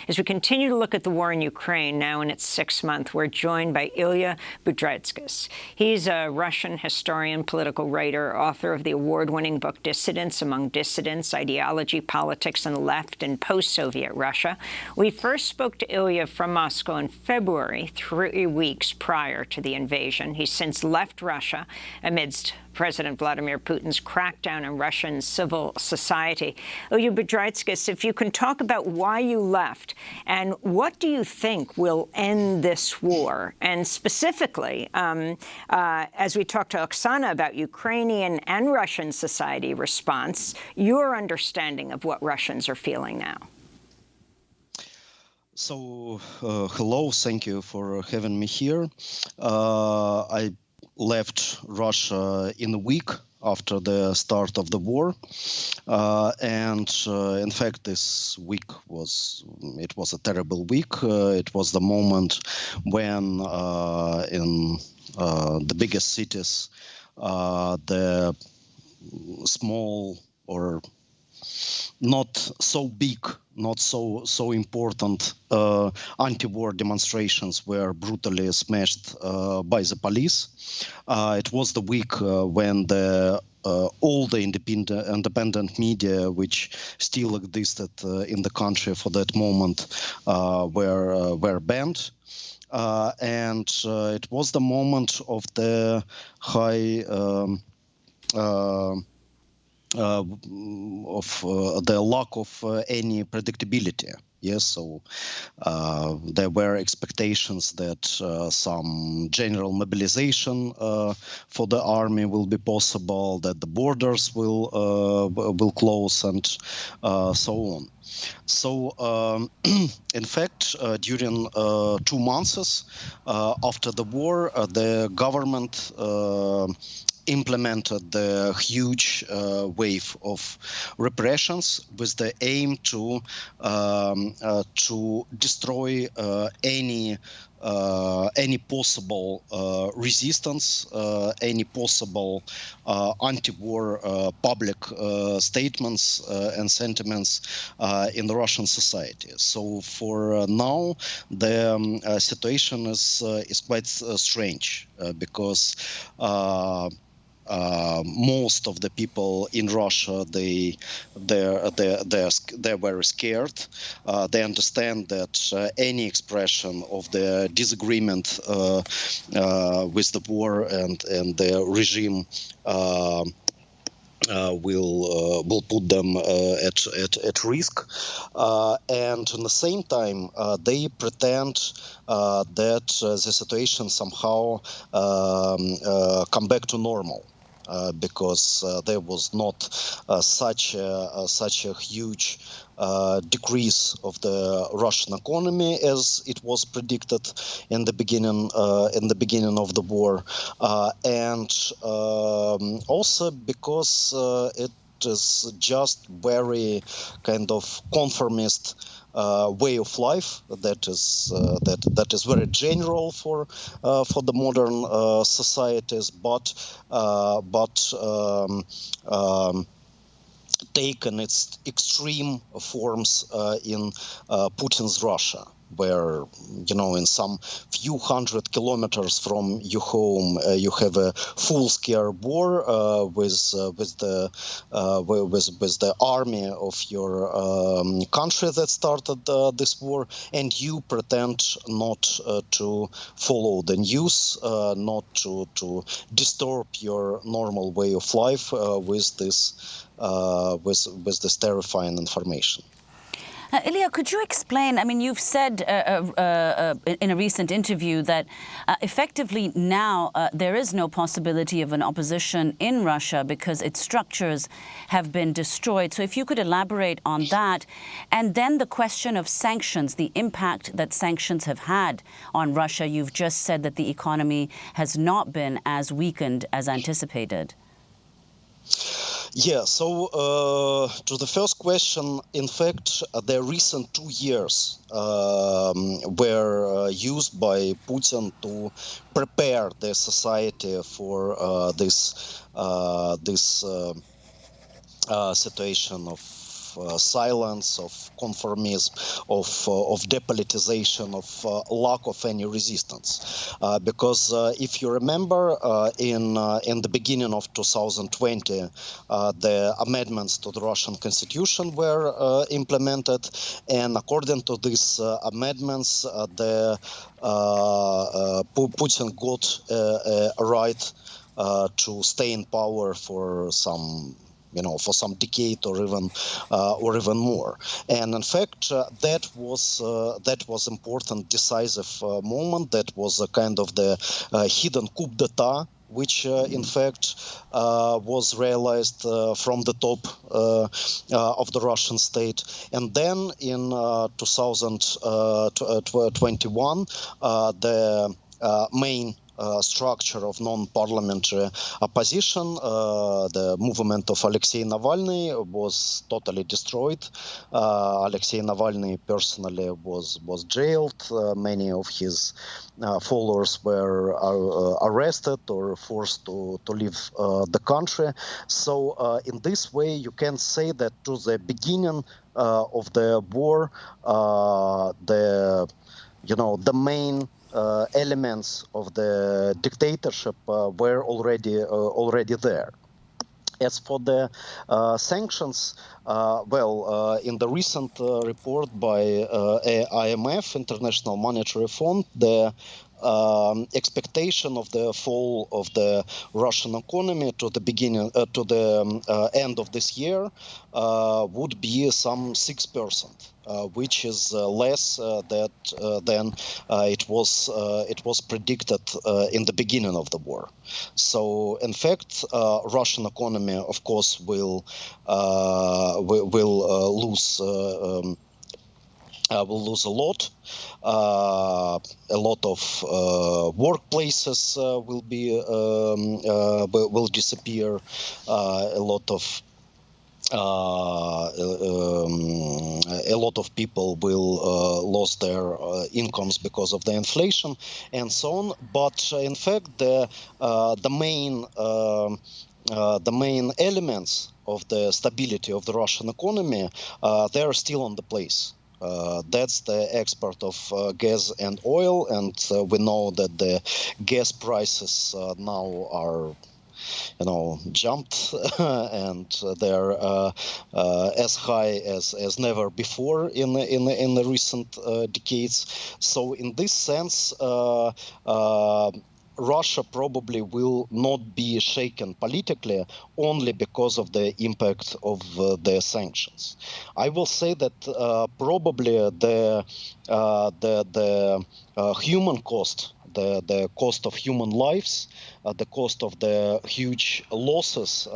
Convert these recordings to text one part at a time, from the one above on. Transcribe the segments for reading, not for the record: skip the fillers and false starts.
As we continue to look at the war in Ukraine, now in its sixth month, we're joined by Ilya Budraitskis. He's a Russian historian, political writer, author of the award-winning book Dissidents Among Dissidents, Ideology, Politics, and the Left in Post-Soviet Russia. We first spoke to Ilya from Moscow in February, 3 weeks prior to the invasion. He's since left Russia amidst President Vladimir Putin's crackdown on Russian civil society. Ilya Budraitskis, if you can talk about why you left and what do you think will end this war? And specifically, as we talked to Oksana about Ukrainian and Russian society response, your understanding of what Russians are feeling now. So, hello, thank you for having me here. I left Russia in a week after the start of the war, and in fact this week was a terrible week. It was the moment when in the biggest cities the small or not so big, not so important anti-war demonstrations were brutally smashed by the police. It was the week when all the independent media, which still existed in the country for that moment, were banned. And it was the moment of the high the lack of any predictability. Yes, so there were expectations that some general mobilization for the army will be possible, that the borders will close, and so on. So, in fact, during 2 months after the war, the government implemented the huge wave of repressions with the aim to destroy any possible resistance, any possible anti-war public statements and sentiments in the Russian society. So for now, the situation is quite strange because most of the people in Russia, they were scared. They understand that any expression of the disagreement with the war and the regime will put them at risk, and at the same time they pretend that the situation somehow come back to normal. Because there was not such a huge decrease of the Russian economy as it was predicted in the beginning of the war, and also because it is just very kind of conformist way of life that is very general for the modern societies, but taken its extreme forms in Putin's Russia, where, in some few hundred kilometers from your home, you have a full-scale war with the army of your country that started this war, and you pretend not to follow the news, not to disturb your normal way of life with this terrifying information. Ilya, could you explain, you've said in a recent interview that effectively now there is no possibility of an opposition in Russia because its structures have been destroyed. So if you could elaborate on that, and then the question of sanctions, the impact that sanctions have had on Russia. You've just said that the economy has not been as weakened as anticipated. Yeah, so to the first question, in fact, the recent 2 years were used by Putin to prepare the society for this situation of silence, of conformism, of depoliticization, of lack of any resistance. Because if you remember, in the beginning of 2020, the amendments to the Russian constitution were implemented, and according to these amendments, Putin got a right to stay in power for some decade or even more. And in fact, that was important, decisive moment. That was a kind of the hidden coup d'état, which in fact was realized from the top of the Russian state. And then in 2021, the main structure of non-parliamentary opposition, the movement of Alexei Navalny, was totally destroyed. Alexei Navalny personally was jailed. Many of his followers were arrested or forced to leave the country. So in this way, you can say that to the beginning of the war, the main elements of the dictatorship were already there. As for the sanctions, in the recent report by IMF, International Monetary Fund, the expectation of the fall of the Russian economy to the end of this year would be some 6%, which is less than it was predicted in the beginning of the war. So, in fact, Russian economy, of course, will lose. Will lose a lot. A lot of workplaces will disappear. A lot of people will lose their incomes because of the inflation and so on. But in fact, the main elements of the stability of the Russian economy, they are still on the place. That's the export of gas and oil, and we know that the gas prices now are, jumped, and they're as high as never before in the recent decades. So, in this sense, Russia probably will not be shaken politically only because of the impact of the sanctions. I will say that probably the human cost, the cost of human lives, the cost of the huge losses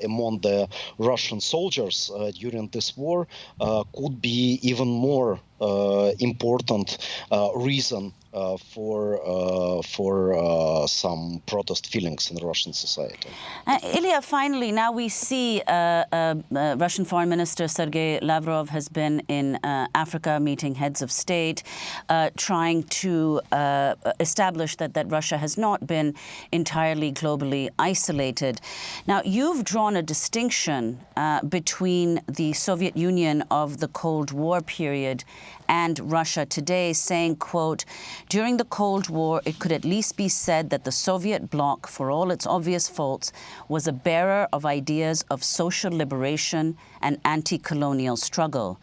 among the Russian soldiers during this war could be even more important reason for some protest feelings in Russian society. Ilya, finally, now we see Russian Foreign Minister Sergei Lavrov has been in Africa meeting heads of state, trying to establish that Russia has not been entirely globally isolated. Now, you've drawn a distinction between the Soviet Union of the Cold War period and Russia today, saying, quote, "During the Cold War, it could at least be said that the Soviet bloc, for all its obvious faults, was a bearer of ideas of social liberation and anti-colonial struggle.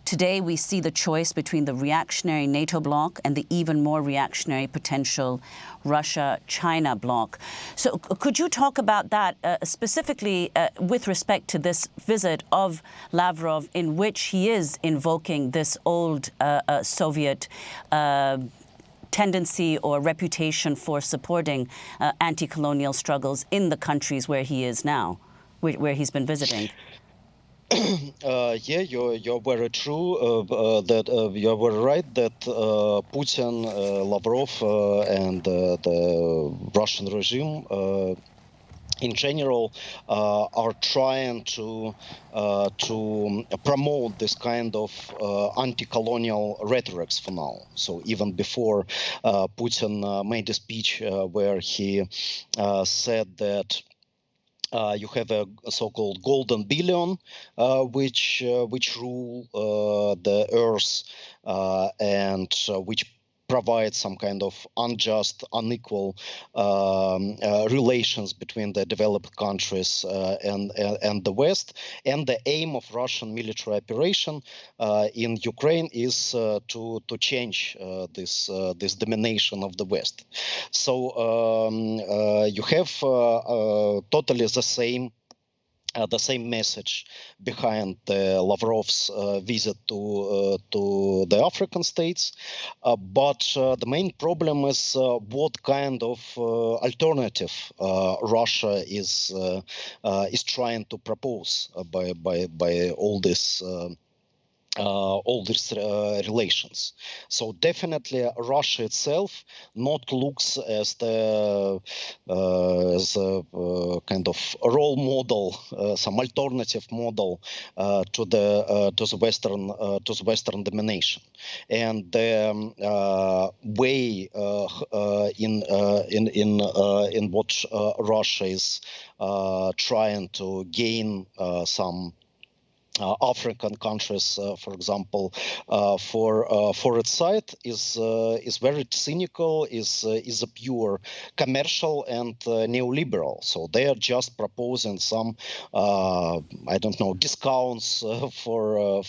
Today, we see the choice between the reactionary NATO bloc and the even more reactionary potential Russia-China bloc." So could you talk about that specifically with respect to this visit of Lavrov, in which he is invoking this old Soviet tendency or reputation for supporting anti-colonial struggles in the countries where he is now, where he's been visiting? Yeah, you're very true. That you're very right that Putin, Lavrov, and the Russian regime in general are trying to promote this kind of anti-colonial rhetorics for now. So even before Putin made a speech where he said that You have a so-called golden billion, which rule the earth and which provide some kind of unjust, unequal relations between the developed countries and the West. And the aim of Russian military operation in Ukraine is to change this domination of the West. So you have totally the same message behind Lavrov's visit to the African states, but the main problem is what kind of alternative Russia is trying to propose by all this. All these relations. So definitely Russia itself not looks as the kind of role model, some alternative model to the Western domination, and the way in what Russia is trying to gain some African countries, for example, for its side is very cynical, is a pure commercial and neoliberal. So they are just proposing some I don't know, discounts for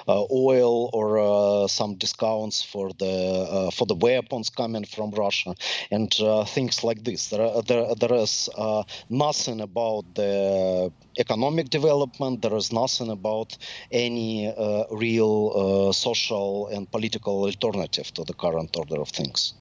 oil, or some discounts for the weapons coming from Russia, and things like this. There is nothing about the economic development. There is nothing about any real social and political alternative to the current order of things.